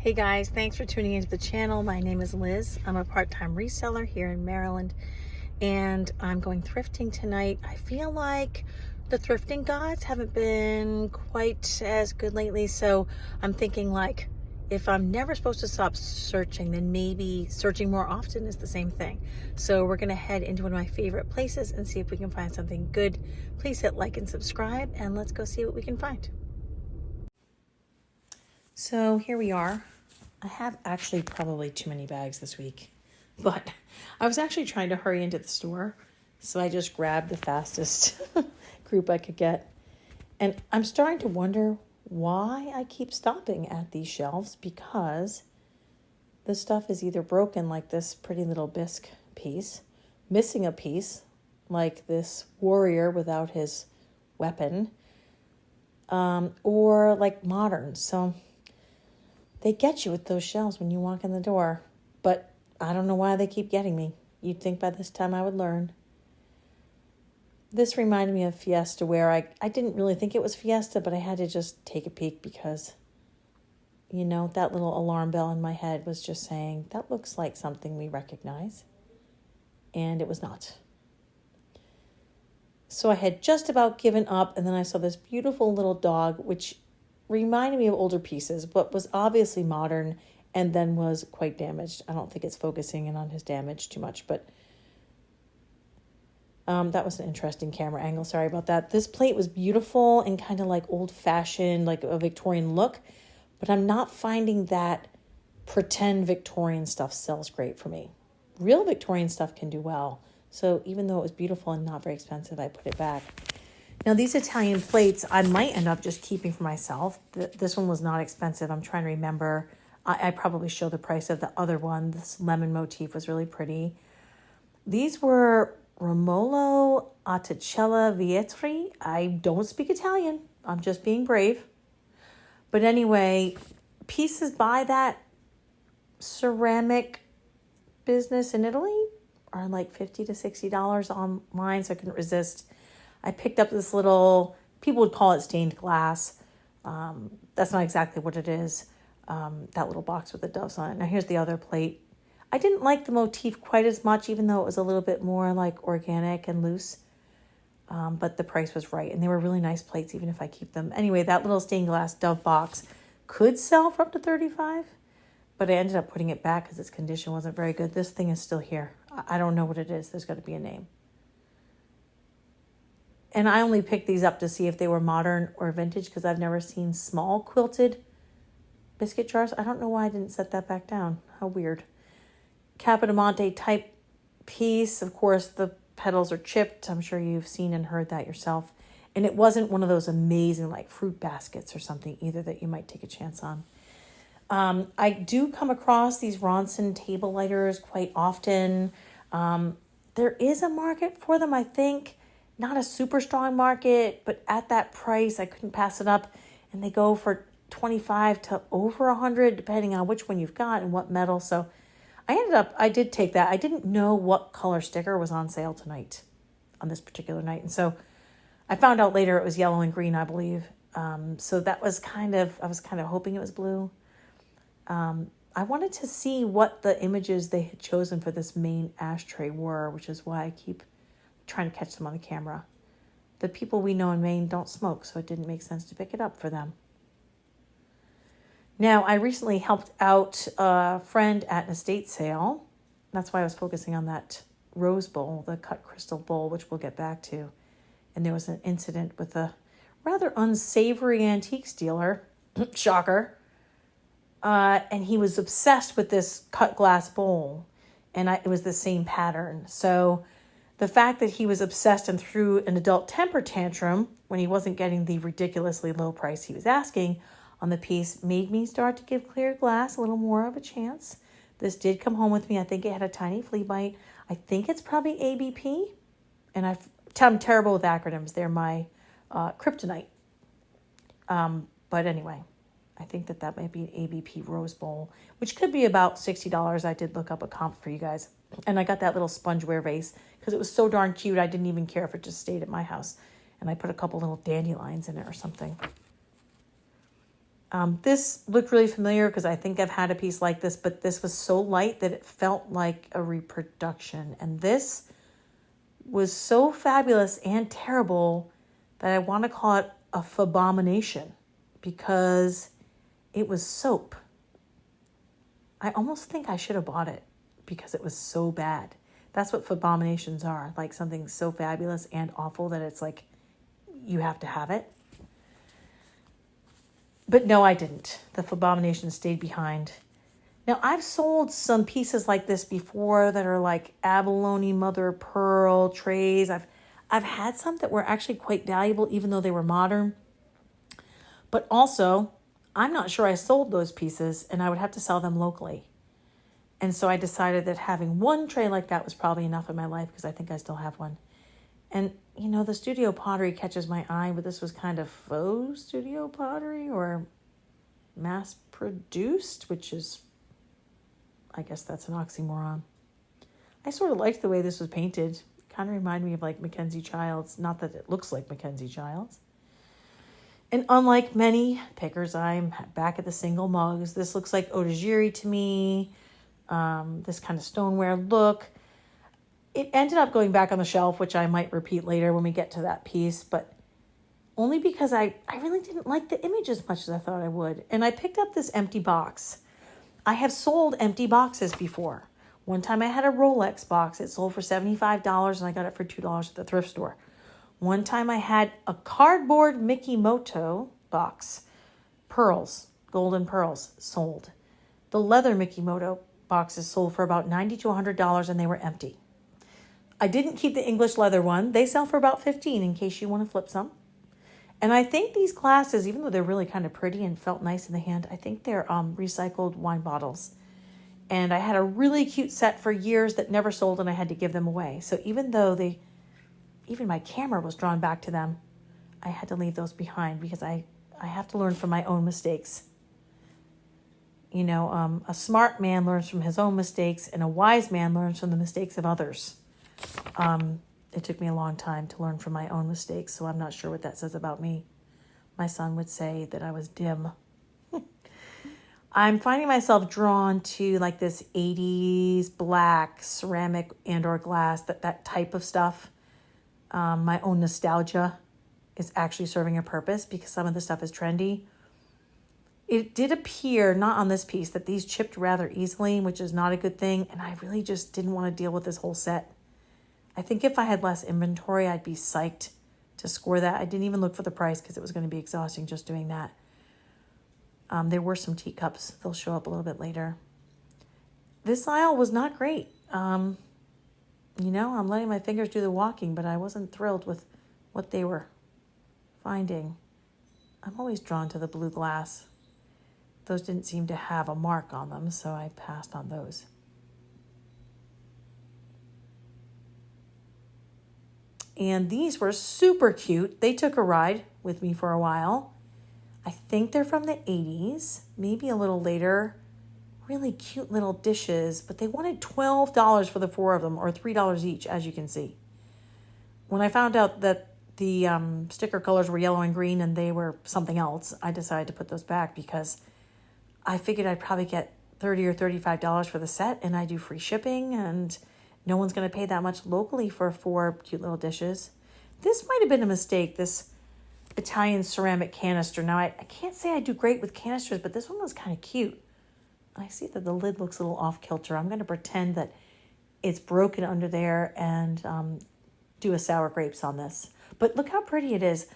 Hey guys, thanks for tuning into the channel. My name is Liz. I'm a part-time reseller here in Maryland, and I'm going thrifting tonight. I feel like the thrifting gods haven't been quite as good lately, so I'm thinking like, if I'm never supposed to stop searching, then maybe searching more often is the same thing. So we're gonna head into one of my favorite places and see if we can find something good. Please hit like and subscribe, and let's go see what we can find. So here we are. I have actually probably too many bags this week, but I was actually trying to hurry into the store, so I just grabbed the fastest group I could get. And I'm starting to wonder why I keep stopping at these shelves, because the stuff is either broken, like this pretty little bisque piece, missing a piece, like this warrior without his weapon, or like modern. So they get you at those shelves when you walk in the door, but I don't know why they keep getting me. You'd think by this time I would learn. This reminded me of Fiesta, where I didn't really think it was Fiesta, but I had to just take a peek because, you know, that little alarm bell in my head was just saying, that looks like something we recognize. And it was not. So I had just about given up, and then I saw this beautiful little dog, which reminded me of older pieces, but was obviously modern and then was quite damaged. I don't think it's focusing in on his damage too much, but that was an interesting camera angle. Sorry about that. This plate was beautiful and kind of like old-fashioned, like a Victorian look, but I'm not finding that pretend Victorian stuff sells great for me. Real Victorian stuff can do well. So even though it was beautiful and not very expensive, I put it back. Now, these Italian plates, I might end up just keeping for myself. This one was not expensive. I'm trying to remember. I probably show the price of the other one. This lemon motif was really pretty. These were Romolo Atticella Vietri. I don't speak Italian. I'm just being brave. But anyway, pieces by that ceramic business in Italy are like $50 to $60 online, so I couldn't resist. I picked up this little, people would call it stained glass. That's not exactly what it is. That little box with the doves on it. Now here's the other plate. I didn't like the motif quite as much, even though it was a little bit more like organic and loose. But the price was right. And they were really nice plates, even if I keep them. Anyway, that little stained glass dove box could sell for up to $35. But I ended up putting it back because its condition wasn't very good. This thing is still here. I don't know what it is. There's got to be a name. And I only picked these up to see if they were modern or vintage, because I've never seen small quilted biscuit jars. I don't know why I didn't set that back down. How weird. Capodimonte type piece. Of course, the petals are chipped. I'm sure you've seen and heard that yourself. And it wasn't one of those amazing like fruit baskets or something either that you might take a chance on. I do come across these Ronson table lighters quite often. There is a market for them, I think. Not a super strong market, but at that price, I couldn't pass it up. And they go for $25 to over $100, depending on which one you've got and what metal. So I did take that. I didn't know what color sticker was on sale tonight, on this particular night. And so I found out later it was yellow and green, I believe. So that was I was kind of hoping it was blue. I wanted to see what the images they had chosen for this main ashtray were, which is why I keep trying to catch them on the camera. The people we know in Maine don't smoke, so it didn't make sense to pick it up for them. Now, I recently helped out a friend at an estate sale. That's why I was focusing on that rose bowl, the cut crystal bowl, which we'll get back to. And there was an incident with a rather unsavory antiques dealer. Shocker. And he was obsessed with this cut glass bowl. And it was the same pattern. So the fact that he was obsessed and threw an adult temper tantrum when he wasn't getting the ridiculously low price he was asking on the piece made me start to give clear glass a little more of a chance. This did come home with me. I think it had a tiny flea bite. I think it's probably ABP. And I'm terrible with acronyms. They're my kryptonite. But anyway, I think that might be an ABP Rose Bowl, which could be about $60. I did look up a comp for you guys. And I got that little spongeware vase because it was so darn cute. I didn't even care if it just stayed at my house. And I put a couple little dandelions in it or something. This looked really familiar because I think I've had a piece like this, but this was so light that it felt like a reproduction. And this was so fabulous and terrible that I want to call it a fabomination because it was soap. I almost think I should have bought it because it was so bad. That's what fabominations are, like something so fabulous and awful that it's like you have to have it. But no, I didn't. The fabomination stayed behind. Now, I've sold some pieces like this before that are like abalone mother of pearl trays. I've had some that were actually quite valuable, even though they were modern. But also, I'm not sure I sold those pieces, and I would have to sell them locally. And so I decided that having one tray like that was probably enough in my life because I think I still have one. And, you know, the studio pottery catches my eye, but this was kind of faux studio pottery or mass produced, which is, I guess that's an oxymoron. I sort of liked the way this was painted. It kind of reminded me of like Mackenzie Childs. Not that it looks like Mackenzie Childs. And unlike many pickers, I'm back at the single mugs. This looks like Otajiri to me. This kind of stoneware look. It ended up going back on the shelf, which I might repeat later when we get to that piece, but only because I really didn't like the image as much as I thought I would. And I picked up this empty box. I have sold empty boxes before. One time I had a Rolex box. It sold for $75 and I got it for $2 at the thrift store. One time I had a cardboard Mickey Moto box. Pearls, golden pearls, sold. The leather Mickey Moto boxes sold for about $90 to $100 and they were empty. I didn't keep the English leather one. They sell for about $15 in case you want to flip some. And I think these glasses, even though they're really kind of pretty and felt nice in the hand, I think they're recycled wine bottles. And I had a really cute set for years that never sold and I had to give them away. So even though even my camera was drawn back to them, I had to leave those behind because I have to learn from my own mistakes. You know, a smart man learns from his own mistakes and a wise man learns from the mistakes of others. It took me a long time to learn from my own mistakes, so I'm not sure what that says about me. My son would say that I was dim. I'm finding myself drawn to like this 80s black ceramic and or glass, that type of stuff. My own nostalgia is actually serving a purpose because some of the stuff is trendy. It did appear, not on this piece, that these chipped rather easily, which is not a good thing, and I really just didn't want to deal with this whole set. I think if I had less inventory, I'd be psyched to score that. I didn't even look for the price because it was going to be exhausting just doing that. There were some teacups. They'll show up a little bit later. This aisle was not great. I'm letting my fingers do the walking, but I wasn't thrilled with what they were finding. I'm always drawn to the blue glass. Those didn't seem to have a mark on them, so I passed on those. And these were super cute. They took a ride with me for a while. I think they're from the 80s, maybe a little later. Really cute little dishes, but they wanted $12 for the four of them, or $3 each, as you can see. When I found out that the sticker colors were yellow and green and they were something else, I decided to put those back because I figured I'd probably get $30 or $35 for the set, and I do free shipping, and no one's going to pay that much locally for four cute little dishes. This might have been a mistake, this Italian ceramic canister. Now, I can't say I do great with canisters, but this one was kind of cute. I see that the lid looks a little off kilter. I'm going to pretend that it's broken under there and do a sour grapes on this. But look how pretty it is.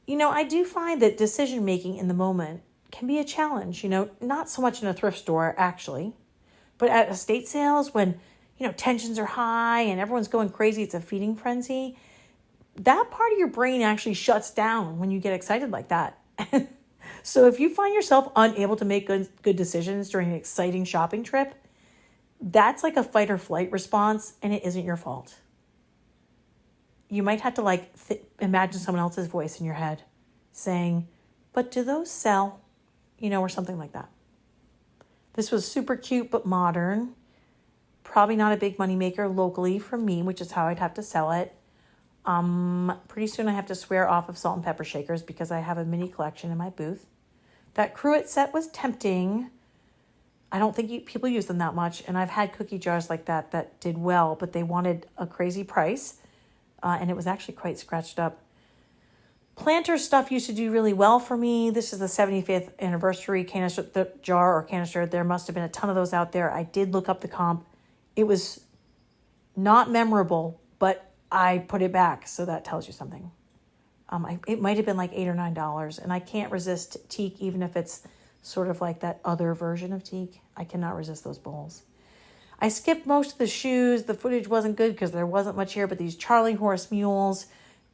You know, I do find that decision making in the moment can be a challenge, not so much in a thrift store, actually, but at estate sales when, tensions are high and everyone's going crazy. It's a feeding frenzy. That part of your brain actually shuts down when you get excited like that. So if you find yourself unable to make good decisions during an exciting shopping trip, that's like a fight or flight response, and it isn't your fault. You might have to imagine someone else's voice in your head saying, but do those sell? Or something like that. This was super cute but modern. Probably not a big money maker locally for me, which is how I'd have to sell it. Pretty soon I have to swear off of salt and pepper shakers because I have a mini collection in my booth. That cruet set was tempting. I don't think people use them that much. And I've had cookie jars like that did well, but they wanted a crazy price. And it was actually quite scratched up. Planter stuff used to do really well for me. This is the 75th anniversary canister, the jar or canister. There must have been a ton of those out there. I did look up the comp. It was not memorable, but I put it back, so that tells you something. It might have been like $8 or $9, and I can't resist teak, even if it's sort of like that other version of teak. I cannot resist those bowls. I skipped most of the shoes. The footage wasn't good because there wasn't much here, but these Charlie horse mules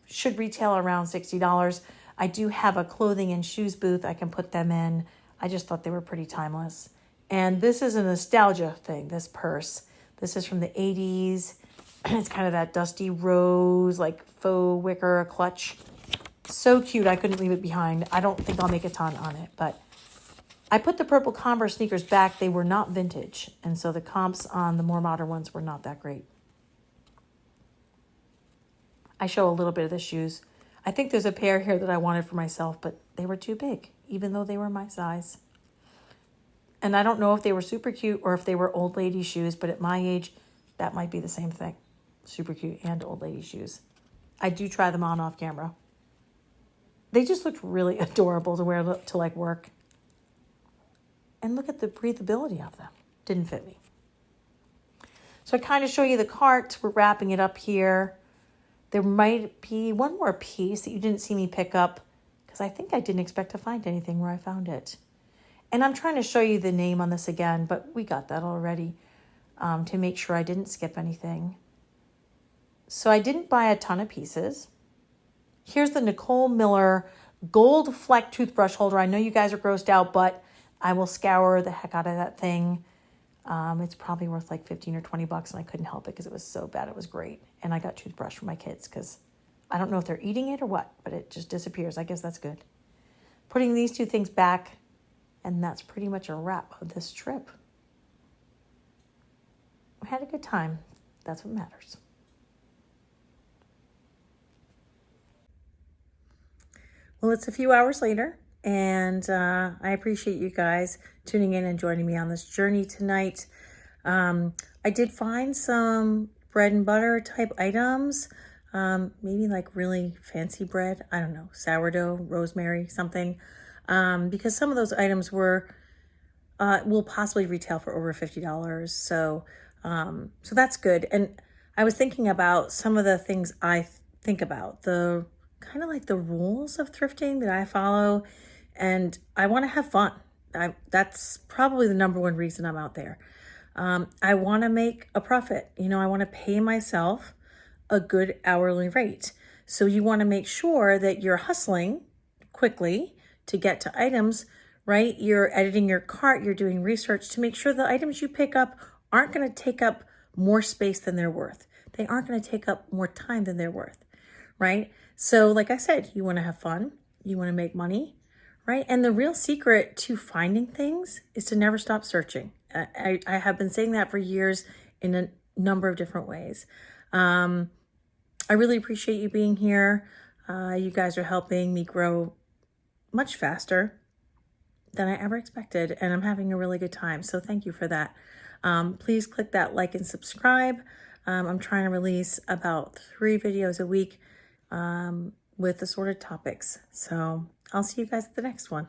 should retail around $60. I do have a clothing and shoes booth. I can put them in. I just thought they were pretty timeless. And this is a nostalgia thing, this purse. This is from the 80s. It's kind of that dusty rose, like faux wicker clutch. So cute, I couldn't leave it behind. I don't think I'll make a ton on it, but I put the purple Converse sneakers back. They were not vintage, and so the comps on the more modern ones were not that great. I show a little bit of the shoes. I think there's a pair here that I wanted for myself, but they were too big, even though they were my size. And I don't know if they were super cute or if they were old lady shoes, but at my age, that might be the same thing. Super cute and old lady shoes. I do try them on off camera. They just looked really adorable to wear to like work. And look at the breathability of them. Didn't fit me. So I kind of show you the cart. We're wrapping it up here. There might be one more piece that you didn't see me pick up because I think I didn't expect to find anything where I found it. And I'm trying to show you the name on this again, but we got that already to make sure I didn't skip anything. So I didn't buy a ton of pieces. Here's the Nicole Miller gold fleck toothbrush holder. I know you guys are grossed out, but I will scour the heck out of that thing. It's probably worth like 15 or 20 bucks, and I couldn't help it because it was so bad. It was great. And I got toothbrush for my kids because I don't know if they're eating it or what, but it just disappears. I guess that's good. Putting these two things back, and that's pretty much a wrap of this trip. We had a good time. That's what matters. Well, it's a few hours later, and I appreciate you guys tuning in and joining me on this journey tonight. I did find some bread and butter type items, maybe like really fancy bread. I don't know, sourdough, rosemary, something, because some of those items will possibly retail for over $50. So that's good. And I was thinking about some of the things I think about, the kind of like the rules of thrifting that I follow, and I want to have fun. That's probably the number one reason I'm out there. I want to make a profit. I want to pay myself a good hourly rate. So you want to make sure that you're hustling quickly to get to items, right? You're editing your cart, you're doing research to make sure the items you pick up aren't going to take up more space than they're worth. They aren't going to take up more time than they're worth, right? So like I said, you want to have fun, you want to make money, right? And the real secret to finding things is to never stop searching. I have been saying that for years in a number of different ways. I really appreciate you being here. You guys are helping me grow much faster than I ever expected, and I'm having a really good time. So thank you for that. Please click that like and subscribe. I'm trying to release about 3 videos a week with assorted topics. So I'll see you guys at the next one.